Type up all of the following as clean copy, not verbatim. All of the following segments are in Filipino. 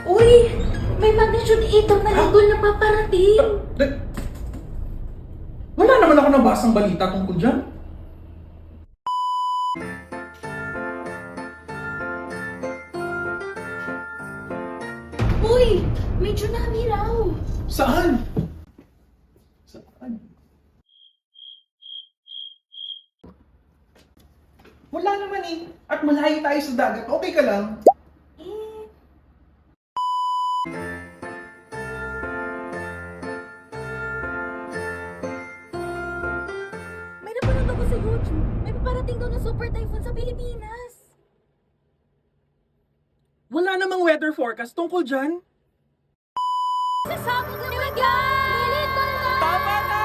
Uy! May magnitude 8 daw na lindol na paparating. Wala naman ako nabasang balita tungkol dyan. Uy! May tsunami raw. Saan? Saan? Wala naman eh. At malayo tayo sa dagat. Okay ka lang? Eh, may napanood ako sa YouTube. May paparating daw na super typhoon sa Pilipinas. Wala namang weather forecast tungkol dyan. Sasabog lang lindol na! Tama na!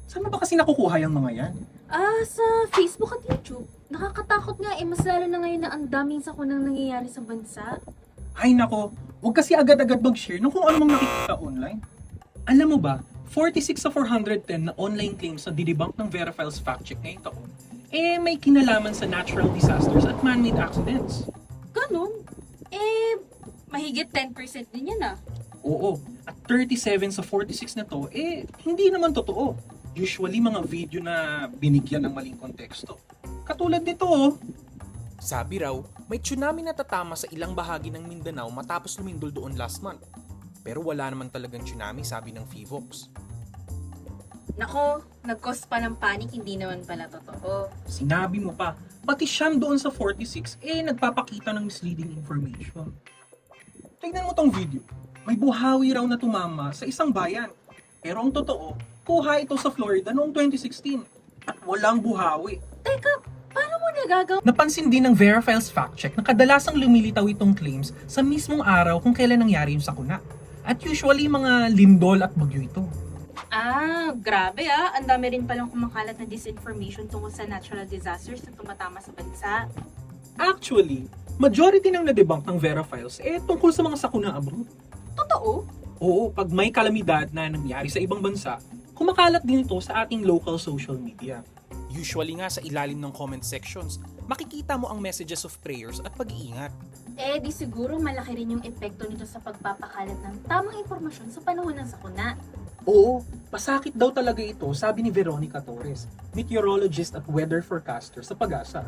Saan mo ba kasi nakukuha yung mga yan? Sa Facebook at YouTube. Nakakatakot nga mas lalo na ngayon na ang daming sakunang nangyayari sa bansa. Ay nako, huwag kasi agad-agad mag-share ng kung anong nakikita online. Alam mo ba, 46 sa 410 na online claims na didebunk ng Verifiles Fact Check ngayong taon, may kinalaman sa natural disasters at man-made accidents. Ganon? Mahigit 10% din yan ah. Oo, at 37 sa 46 na to, hindi naman totoo. Usually mga video na binigyan ng maling konteksto. Katulad nito oh. Sabi raw, may tsunami na tatama sa ilang bahagi ng Mindanao matapos lumindol doon last month. Pero wala naman talagang tsunami, sabi ng FIVOX. Nako, nag-cause pa ng panic, hindi naman pala totoo. Sinabi mo pa, pati siyam doon sa 46, nagpapakita ng misleading information. Tignan mo tong video. May buhawi raw na tumama sa isang bayan. Pero ang totoo, kuha ito sa Florida noong 2016. At walang buhawi. Teka, paano mo nagagawa? Napansin din ng Verifiles Fact Check na kadalasang lumilitaw itong claims sa mismong araw kung kailan nangyari yung sakuna. At usually mga lindol at bagyo ito. Grabe ah. Ang dami rin palang kumakalat na disinformation tungkol sa natural disasters na tumatama sa bansa. Actually, majority ng na-debunk ng Verifiles tungkol sa mga sakuna abroad. Totoo? Oo, pag may kalamidad na nangyari sa ibang bansa, kumakalat din ito sa ating local social media. Usually nga sa ilalim ng comment sections, makikita mo ang messages of prayers at pag-iingat. Di siguro malaki rin yung epekto nito sa pagpapakalat ng tamang impormasyon sa panahon ng sakuna. Oo, pasakit daw talaga ito, sabi ni Veronica Torres, meteorologist at weather forecaster sa Pag-asa.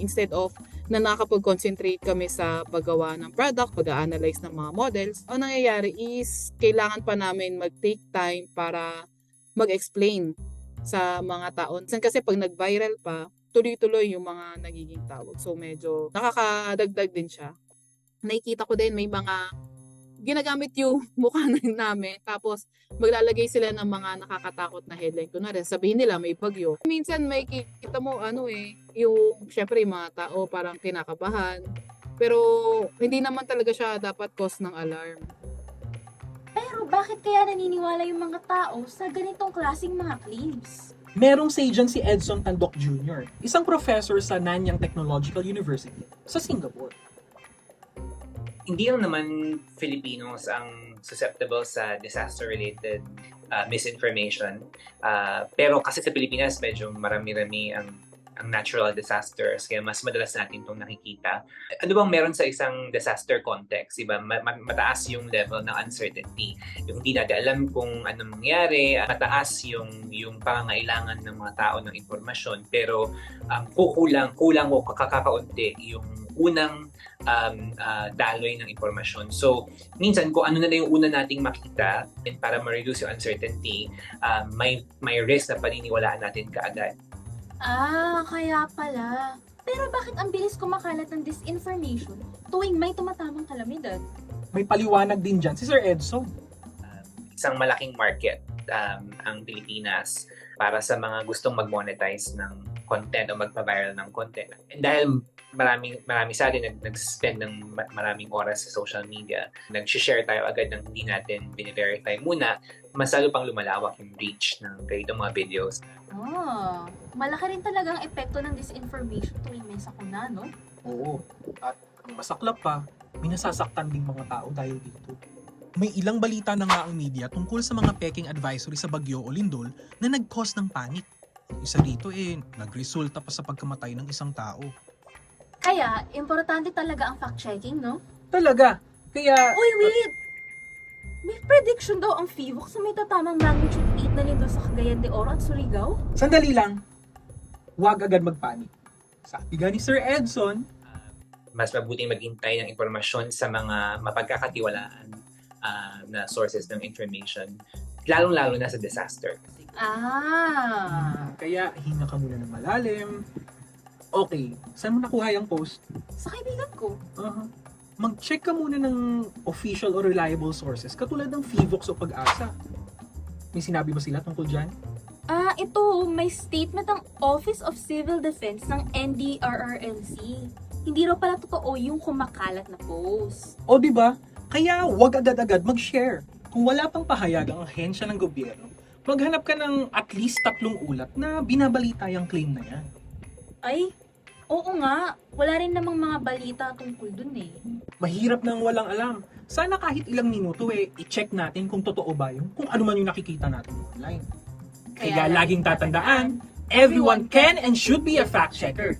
Instead of na nakapag-concentrate kami sa paggawa ng product, pag-analyze ng mga models, ang nangyayari is kailangan pa namin mag-take time para mag-explain sa mga tao. Kasi pag nag-viral pa, tuloy-tuloy yung mga nagiging tawag. So medyo nakakadagdag din siya. Nakikita ko din may mga ginagamit yung mukha namin, tapos maglalagay sila ng mga nakakatakot na headline. Kunwari, sabihin nila may bagyo. Minsan may kita mo yung syempre yung mga tao parang kinakabahan. Pero hindi naman talaga siya dapat cause ng alarm. Pero bakit kaya naniniwala yung mga tao sa ganitong klaseng mga claims? Merong say dyan si Edson Tandok Jr., isang professor sa Nanyang Technological University sa Singapore. Hindi lang naman Filipinos ang susceptible sa disaster-related misinformation. Pero kasi sa Pilipinas, medyo marami-rami ang natural disasters, kaya mas madalas natin itong nakikita. Ano bang meron sa isang disaster context? Diba? Mataas yung level ng uncertainty. Yung hindi natin alam kung anong mangyari, mataas yung pangangailangan ng mga tao ng informasyon, pero kulang o kakakaunti yung unang daloy ng informasyon. So, minsan kung ano na yung una nating makita para ma-reduce yung uncertainty, may risk na paniniwalaan natin kaagad. Kaya pala. Pero bakit ang bilis kumakalat ng disinformation tuwing may tumatamang kalamidad? May paliwanag din dyan si Sir Edson. Isang malaking market ang Pilipinas para sa mga gustong mag-monetize ng content o magpa-viral ng content. And dahil marami sa atin nag-spend ng maraming oras sa social media, nag-share tayo agad ng hindi natin bine-verify muna, mas lalo pang lumalawak yung reach ng ganitong mga videos. Malaki rin talaga ang epekto ng disinformation tuwing may sakuna, no? Oo, at ang masaklap pa, may nasasaktan ding mga tao dahil dito. May ilang balita na nga ang media tungkol sa mga peking advisory sa bagyo o lindol na nag-cause ng panic. Ang isa dito nagresulta pa sa pagkamatay ng isang tao. Kaya, importante talaga ang fact-checking, no? Talaga. Kaya, Uy, wait! May prediction daw ang FIVOC sa may tatamang magnitude 8 na lindol sa Cagayan de Oro at Surigao? sandali lang. Huwag agad magpanik. Sabi nga ni Sir Edson, Mas mabuting maghintay ng impormasyon sa mga mapagkakatiwalaan na sources ng information, lalong-lalo na sa disaster. kaya hinga ka muna ng malalim. Okay, saan mo nakuha yung post? Sa kaibigan ko. Mag-check ka muna ng official or reliable sources katulad ng FIVOX o Pag-asa. May sinabi ba sila tungkol dyan? Ito, may statement ng Office of Civil Defense ng NDRRMC. Hindi raw pala totoo yung kumakalat na post. O di ba? Kaya wag agad-agad mag-share. Kung wala pang pahayag ang ahensya ng gobyerno, maghanap ka ng at least 3 ulat na binabalita yung claim na yan. Ay, oo nga. Wala rin namang mga balita tungkol dun eh. Mahirap nang walang alam. Sana kahit ilang minuto i-check natin kung totoo ba yung kung ano man yung nakikita natin online. Kaya laging tatandaan, everyone can and should be a fact checker.